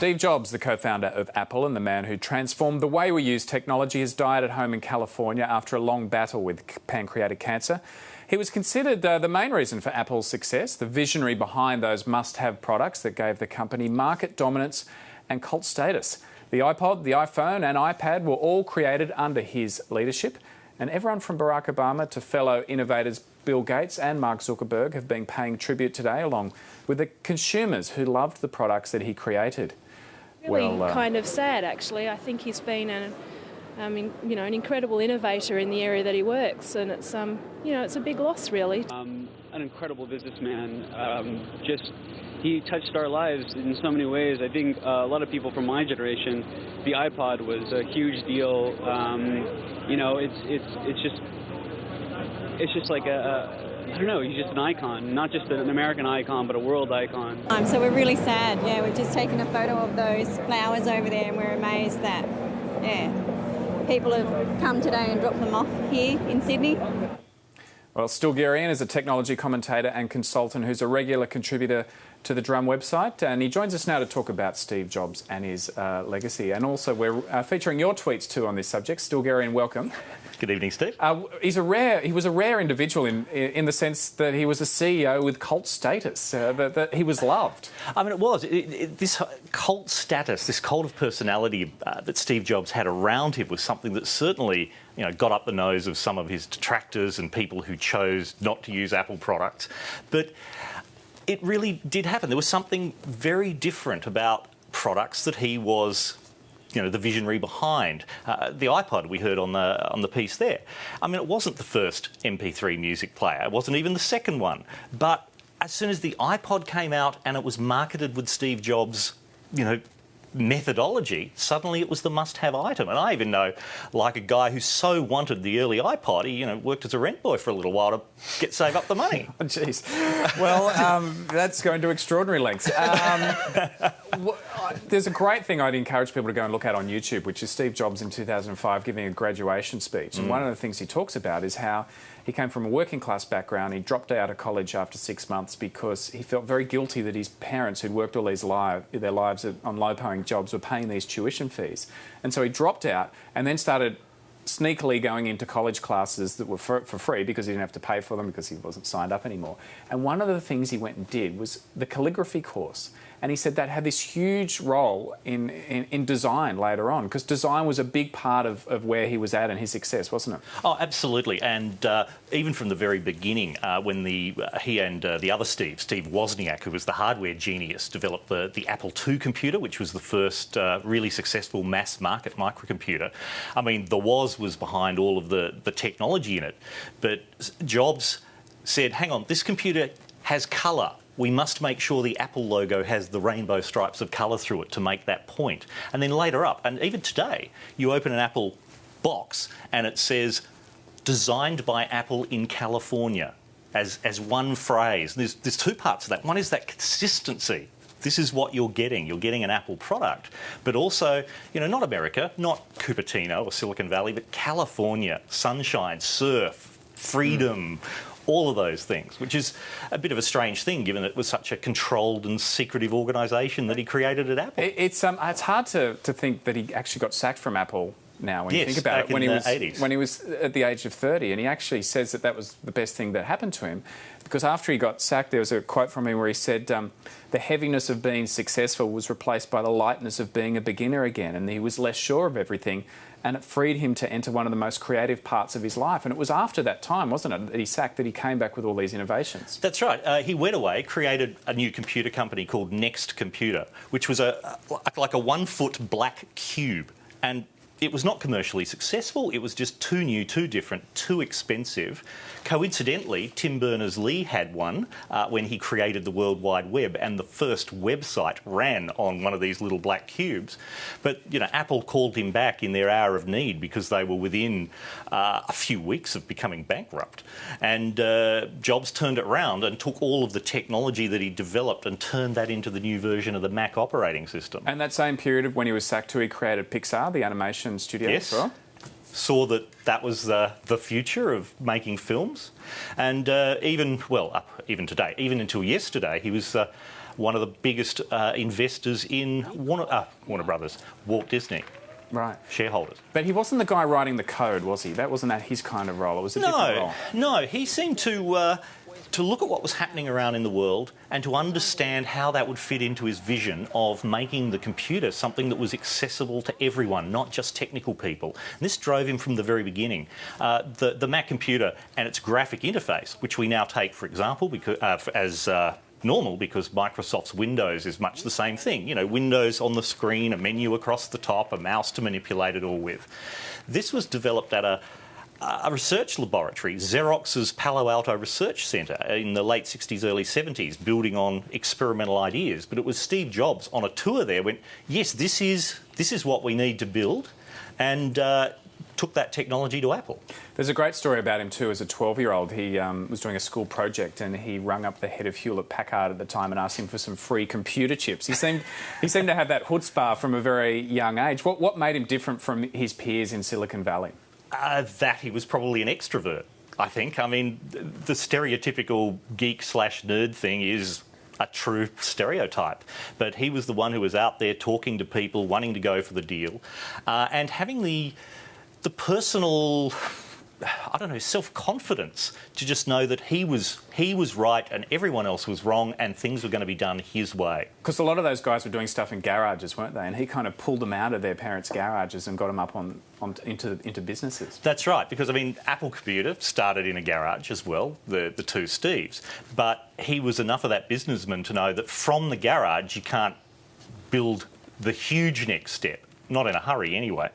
Steve Jobs, the co-founder of Apple and the man who transformed the way we use technology, has died at home in California after a long battle with pancreatic cancer. He was considered the main reason for Apple's success, the visionary behind those must-have products that gave the company market dominance and cult status. The iPod, the iPhone and iPad were all created under his leadership, and everyone from Barack Obama to fellow innovators Bill Gates and Mark Zuckerberg have been paying tribute today, along with the consumers who loved the products that he created. Really kind of sad, actually. I think he's been an incredible innovator in the area that he works, and it's it's a big loss, really. An incredible businessman. He touched our lives in so many ways. I think a lot of people from my generation, the iPod was a huge deal. It's just like I don't know, he's just an icon, not just an American icon, but a world icon. So we're really sad. Yeah, we've just taken a photo of those flowers over there, and we're amazed that, people have come today and dropped them off here in Sydney. Well, Stilgherrian is a technology commentator and consultant who's a regular contributor to the Drum website, and he joins us now to talk about Steve Jobs and his legacy. And also we're featuring your tweets too on this subject. Stilgherrian, welcome. Good evening, Steve. He was a rare individual in the sense that he was a CEO with cult status, that he was loved. I mean, it was. This cult status, this cult of personality that Steve Jobs had around him was something that certainly got up the nose of some of his detractors and people who chose not to use Apple products. But it really did happen. There was something very different about products that he was the visionary behind. The iPod we heard on the piece there. I mean, it wasn't the first MP3 music player. It wasn't even the second one. But as soon as the iPod came out and it was marketed with Steve Jobs, methodology, suddenly it was the must-have item. And I even know, like, a guy who so wanted the early iPod, he worked as a rent boy for a little while to save up the money. Oh, jeez. Well, that's going to extraordinary lengths. There's a great thing I'd encourage people to go and look at on YouTube, which is Steve Jobs in 2005 giving a graduation speech. And one of the things he talks about is how he came from a working class background. He dropped out of college after 6 months because he felt very guilty that his parents, who'd worked all their lives on low-paying jobs, were paying these tuition fees. And so he dropped out and then started sneakily going into college classes that were for free because he didn't have to pay for them because he wasn't signed up anymore. And one of the things he went and did was the calligraphy course. And he said that had this huge role in design later on, because design was a big part of where he was at and his success, wasn't it? Oh, absolutely. And even from the very beginning, when he and the other Steve Wozniak, who was the hardware genius, developed the Apple II computer, which was the first really successful mass-market microcomputer. I mean, the Woz was behind all of the technology in it. But Jobs said, hang on, this computer has colour. We must make sure the Apple logo has the rainbow stripes of colour through it to make that point. And then later up, and even today, you open an Apple box and it says, designed by Apple in California, as one phrase. There's two parts of that. One is that consistency. This is what you're getting. You're getting an Apple product. But also, not America, not Cupertino or Silicon Valley, but California, sunshine, surf, freedom, all of those things, which is a bit of a strange thing given that it was such a controlled and secretive organisation that he created at Apple. It's hard to think that he actually got sacked from Apple now when you think about it. When he was at the age of 30, and he actually says that was the best thing that happened to him, because after he got sacked, there was a quote from him where he said the heaviness of being successful was replaced by the lightness of being a beginner again, and he was less sure of everything, and it freed him to enter one of the most creative parts of his life. And it was after that time, wasn't it, that he sacked, that he came back with all these innovations. That's right. He went away, created a new computer company called Next Computer, which was like a 1 foot black cube. And it was not commercially successful. It was just too new, too different, too expensive. Coincidentally, Tim Berners-Lee had one when he created the World Wide Web, and the first website ran on one of these little black cubes. But, Apple called him back in their hour of need because they were within a few weeks of becoming bankrupt. And Jobs turned it around and took all of the technology that he developed and turned that into the new version of the Mac operating system. And that same period of when he was sacked too, he created Pixar, the animation studio. Yes. As well. Saw that was the future of making films. And even today, even until yesterday, he was one of the biggest investors in Warner Brothers, Walt Disney. Right. Shareholders. But he wasn't the guy writing the code, was he? That wasn't his kind of role. It was a different role. No, he seemed to look at what was happening around in the world and to understand how that would fit into his vision of making the computer something that was accessible to everyone, not just technical people. And this drove him from the very beginning. The Mac computer and its graphic interface, which we now take, for example, because, as normal, because Microsoft's Windows is much the same thing. You know, Windows on the screen, a menu across the top, a mouse to manipulate it all with. This was developed at a research laboratory, Xerox's Palo Alto Research Centre, in the late 60s, early 70s, building on experimental ideas. But it was Steve Jobs on a tour there went, yes, this is what we need to build, and took that technology to Apple. There's a great story about him too. As a 12-year-old, he was doing a school project and he rang up the head of Hewlett-Packard at the time and asked him for some free computer chips. He seemed to have that chutzpah from a very young age. What made him different from his peers in Silicon Valley? That he was probably an extrovert, I think. I mean, the stereotypical geek/nerd thing is a true stereotype. But he was the one who was out there talking to people, wanting to go for the deal, and having the personal, I don't know, self-confidence to just know that he was right and everyone else was wrong and things were going to be done his way. Because a lot of those guys were doing stuff in garages, weren't they? And he kind of pulled them out of their parents' garages and got them up into businesses. That's right, because, I mean, Apple Computer started in a garage as well, the two Steves. But he was enough of that businessman to know that from the garage you can't build the huge next step. Not in a hurry, anyway.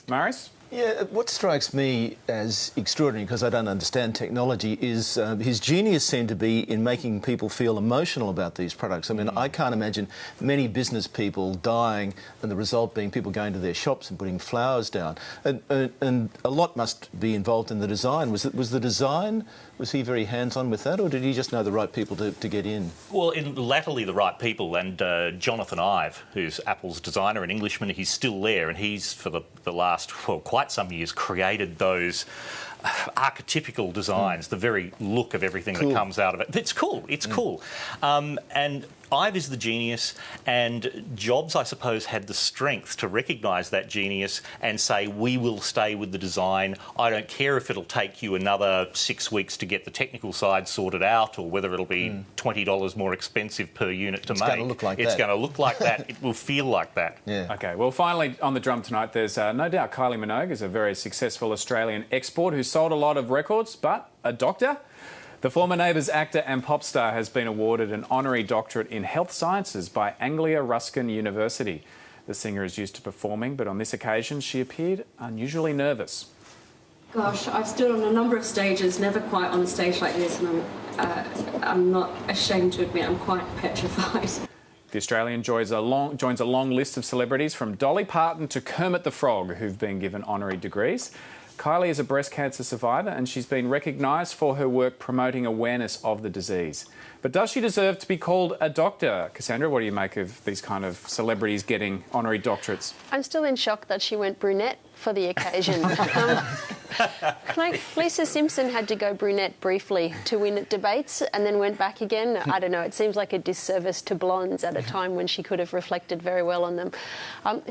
Marius? Yeah, what strikes me as extraordinary, because I don't understand technology, is his genius seemed to be in making people feel emotional about these products. I mean, I can't imagine many business people dying and the result being people going to their shops and putting flowers down. And a lot must be involved in the design. Was the design, was he very hands-on with that, or did he just know the right people to get in? Well, latterly the right people, and Jonathan Ive, who's Apple's designer, an Englishman, he's still there, and he's, for the last, well, quite some years, created those archetypical designs, the very look of everything that comes out of it. It's cool. It's cool. And Ive is the genius, and Jobs, I suppose, had the strength to recognise that genius and say, we will stay with the design. I don't care if it'll take you another 6 weeks to get the technical side sorted out, or whether it'll be $20 more expensive per unit to make. It's going to look like that. It's going to look like that. It will feel like that. Yeah. OK, well, finally, on the drum tonight, there's no doubt Kylie Minogue is a very successful Australian export who sold a lot of records, but a doctor? The former Neighbours actor and pop star has been awarded an honorary doctorate in health sciences by Anglia Ruskin University. The singer is used to performing, but on this occasion she appeared unusually nervous. Gosh, I've stood on a number of stages, never quite on a stage like this, and I'm not ashamed to admit I'm quite petrified. The Australian joins a long list of celebrities from Dolly Parton to Kermit the Frog who've been given honorary degrees. Kylie is a breast cancer survivor and she's been recognised for her work promoting awareness of the disease. But does she deserve to be called a doctor? Cassandra, what do you make of these kind of celebrities getting honorary doctorates? I'm still in shock that she went brunette for the occasion. Like Lisa Simpson had to go brunette briefly to win at debates and then went back again. I don't know, it seems like a disservice to blondes at a time when she could have reflected very well on them.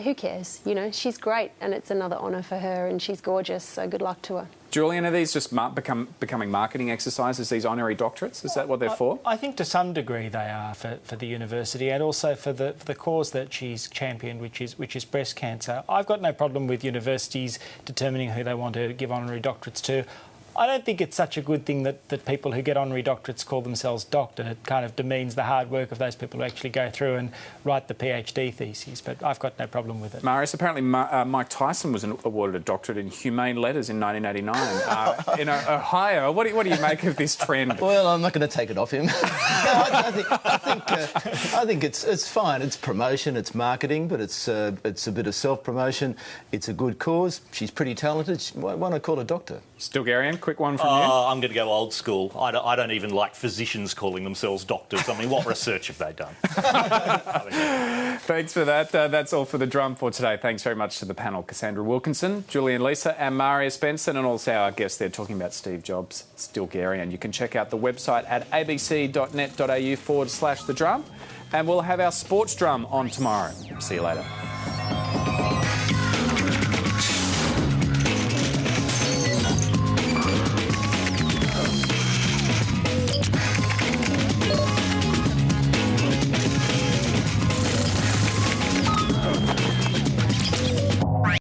Who cares? You know, she's great and it's another honour for her and she's gorgeous, so good luck to her. Julian, are these just becoming marketing exercises, these honorary doctorates? Is that what they're for? I think to some degree they are for the university and also for the cause that she's championed, which is breast cancer. I've got no problem with universities determining who they want to give honorary doctorates to. I don't think it's such a good thing that people who get honorary doctorates call themselves doctor. It kind of demeans the hard work of those people who actually go through and write the PhD theses, but I've got no problem with it. Marius, apparently Mike Tyson was awarded a doctorate in humane letters in 1989 in Ohio. What do you make of this trend? Well, I'm not going to take it off him. I think it's fine. It's promotion, it's marketing, but it's a bit of self-promotion. It's a good cause. She's pretty talented. Why not call her doctor? Stilgherrian, quick one from you. I'm going to go old school. I don't even like physicians calling themselves doctors. I mean, what research have they done? Thanks for that. That's all for The Drum for today. Thanks very much to the panel, Cassandra Wilkinson, Julian Lisa and Marius Benson, and also our guests there talking about Steve Jobs, Stilgherrian. You can check out the website at abc.net.au/The Drum, and we'll have our sports drum on tomorrow. See you later.